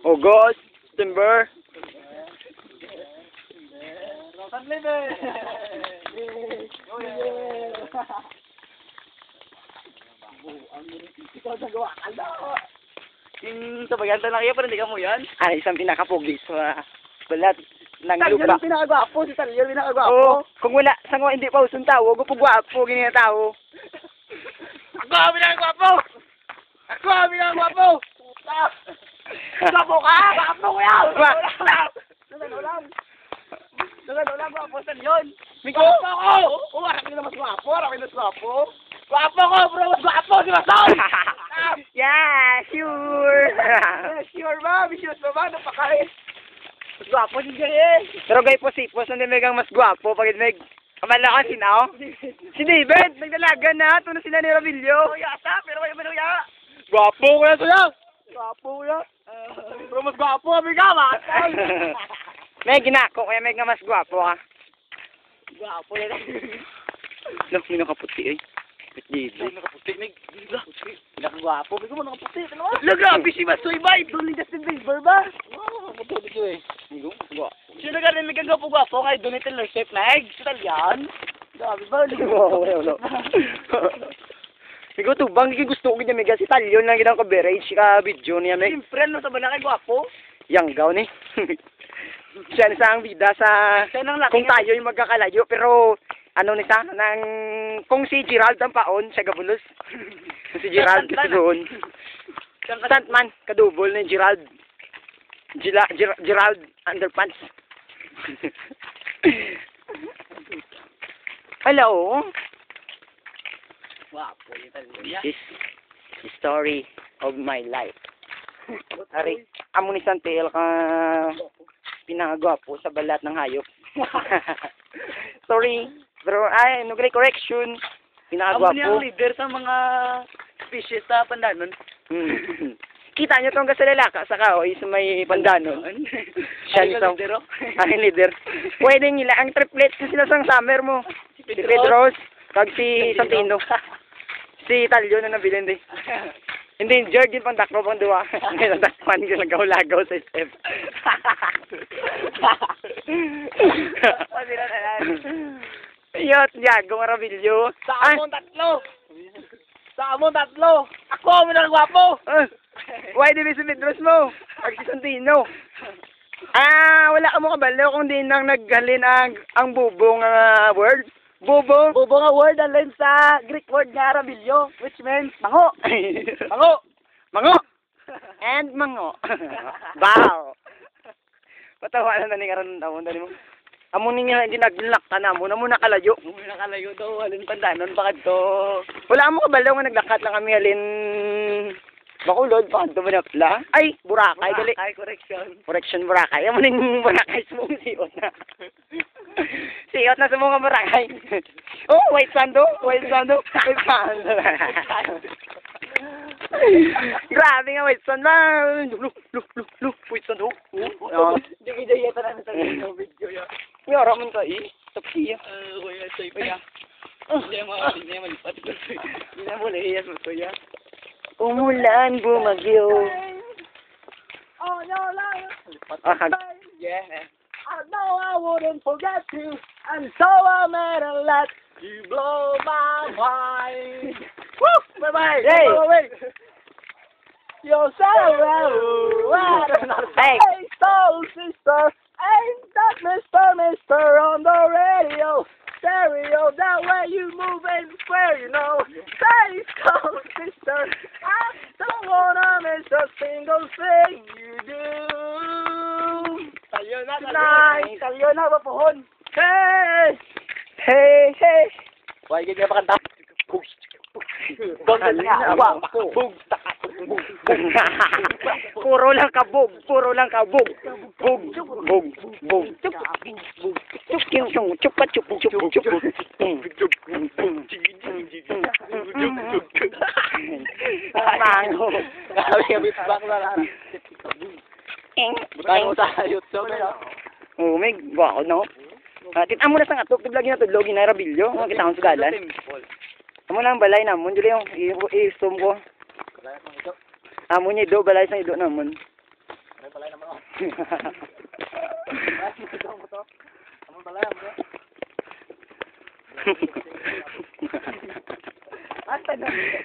August, September. Ikaw nagawa ka na. Yung sa baganta na kayo, pero hindi ka mo yan. Ay, isang pinakapogi sa balat ng Talyon lupa. yung pinakagwapo, si Talyon yung pinakagwapo. Oo, kung wala, sa nga hindi pa usong tao, gupugwapo, ganyan na tao. Ako ang pinakagwapo! Ako ang pinakagwapo! Gwapo ka! Gwapo ko yan! Ulan! Gwapo sa Talyon! May gwapo ako! Oo, harap na mas gwapo, harap na mas gwapo. Gwapo ko, bro! Mas gwapo si Masol! Yeah, sure. Sure ba? Sure ba? Napakain. Mas gwapo si Jay eh. Pero gay po si Pos, hindi megang mas gwapo, pagid meg kamala ka sinaw. Si David, nagdalaga na, ito na sila ni Ravillo. Oo, yata, pero may manuya. Gwapo ko na sila. Gwapo ya. Pero mas gwapo kami ka, matay. Meg, ginako, kaya meg nga mas gwapo ka. Gwapo yan. Lang, may nakaputi eh. Ba't David? Ay, nakaputi, Meg. Nakagwapo. Bigyan mo nakaputi. Ano ba? Grabe si Masoy ba? Idol ni Justin Bieber ba? Oo, matuloy ko eh. Sino ka rin naging gwapo-gwapo kay Donnie Taylor Swift, Meg? Si Talyan? Grabe ba? Wala. Ikaw to, bang gusto ko ganyan, Meg, si Talyon lang ginang coverage, ka video niya, Meg. Siyempre, ano sa ba na kay gwapo? Yang gaw ni. Siya na sa ang bida sa Siya nang laki kung tayo yung magkakalayo, pero ano ni sa nang kung si Gerald ang paon sa Gabulos. Si Gerald kasi doon. Stuntman kadubol ni Gerald. Gerald Underpants. Hello. Gwapo yung Talyan. This is the story of my life. Ari, amo ni Santel ka pinagwapo sa balat ng hayop. Sorry. Pero ay, no great correction. Amo Pinagwapo. niya ang leader sa mga species sa Pandanon. Kita nyo tong kasalalaka sa kahoy sa may pandanon. Siya Ay, isang leader, oh. ang leader. Pwede nila ang triplets na sila sang summer mo. Si Pedros, kag si Santino. Si Talyo na nabilin din. Hindi, George yung pandakro pang duwa. Ngayon, takpan yung lagaw-lagaw sa step. Pwede na yan. Iyot, Diago Maravillo. Sa among tatlo! Sa among tatlo! Ako ang minagwapo! Why di si Pedros mo? Kag si Santino. Wala ka mo kabalo kung di nang naghalin ang bubong word. Bubong. Bubo nga word alin sa Greek word nga Rabilyo, which means mango. Mango! Mango. And mango. Wow. Patawanan na ni karon tawon dali mo. Amo ni nga ginaglakta na mo nakalayo. Muna nakalayo daw, alin Pandanon pa kadto. Wala mo kabalo nga naglakat lang kami halin Bakulod pa kadto Manapla. Ay, Boracay dali. Ay, correction. Correction Boracay. Amo ning Boracay sumong siot na. Siot na sumong Boracay. Oh, White Sando. White Sando. White Sando. Grabe nga White Sando. Look. White Sando. Hindi ko diyeta namin sa video yan. Yara man ka eh. Tapsiya. Kuya, soy pa yan. Hindi mo lipat. Hindi mo lahiyas mo to yan. Umulan, bumagyo. Oh, no, Yeah. I know I wouldn't forget you, and so I made a let you blow my mind. Woo! Bye-bye! Hey! Bye-bye! You're so Hey! Hey, soul sister, ain't that Mr. on the radio? Stereo, that way you move and swear, you know. Say, soul sister, I don't wanna miss a single thing you do. Tonight, tayo na ba pohon? Hey! Hey! Why, ganyan pa kanta? Puro lang kabog. Bug. Chup. Mango. Bago sa YouTube, Oh, may wow, no? Kita mo na sa atok, tiblagi na tudlogi na Rabilyo. Kita ko sa galan. Amo lang balay namon dili yung i-zoom ko. Amo niya do balay sa ido namon. Ano balay mo?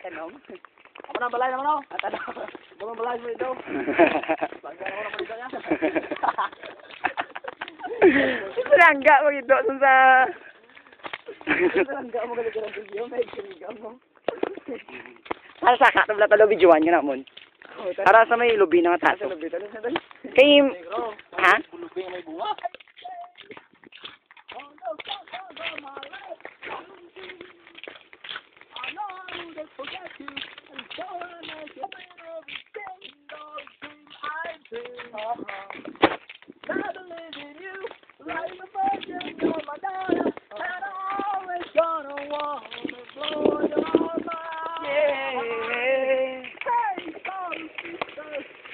Tanong. Ano na balay naman ako? Tanong. Ano balay mo ito? Bangga naman ako dito niya. Serangga mo ito sa... Serangga mo galing ng video. May serangga mo. Para sa katabla talo videoan nga namon. Para sa may lubi na nga taso. Kay... Ha? Lubi may bunga.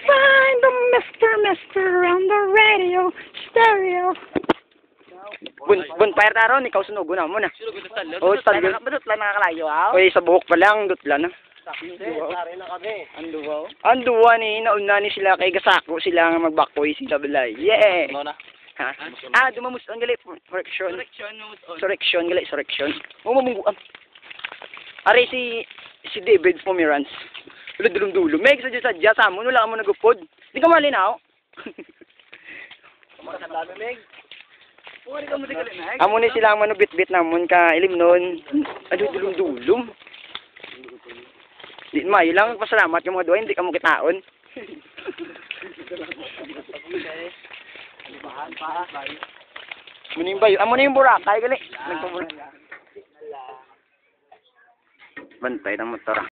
Find the Mr. on the radio, stereo. Bonfire taron, ikaw sunugo na mo na. Oh, talyo. Badot lang nakakalayo, ah. Oy, sa buhok pa lang, dutla na. Sari na kami. Anduwaw. Anduwa ni, nauna ni sila kay Gasako, sila nga magbakoy, sila balay. Yeah! Ano na? Ha? Dumamus on gali, correction. Correction, gali, correction. Mumungguan. Ari si David Pomeranz. Dulum-dulum. Meg, sadya sa mo, wala ka mo nagupod. Di ka malinaw. Amo ni sila ang manubit-bit namon ka ilim nun. Ado, dulum-dulum. Di mayo lang pasalamat yung mga duwa, hindi ka mo kitaon. Muning bayo, amo na yung Boracay gali. Bantay ng motor.